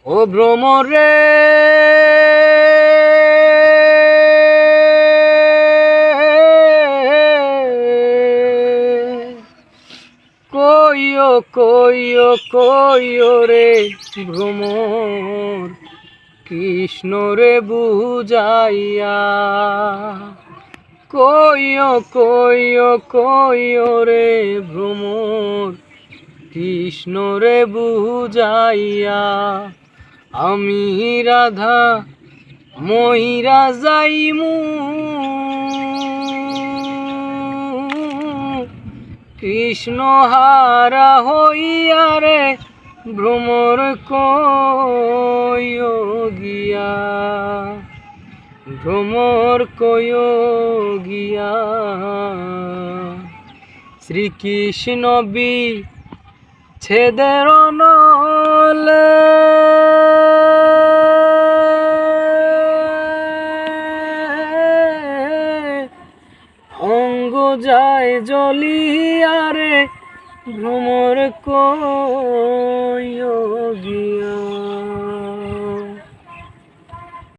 ও ভ্রমরে কইও কইও কইও রে ভ্রমর কৃষ্ণ রে বুঝাইয়া কইও কইও কইও রে ভ্রমর কৃষ্ণ রে বুঝাইয়া আমি রাধা ময়রা যাইমু কৃষ্ণ হারা হইয়া রে ভ্রমর কইও গিয়া ভ্রমর কইও গিয়া শ্রীকৃষ্ণ বিচ্ছেদের নলে অঙ্গ যায় জ্বলিয়া রে ভ্রমর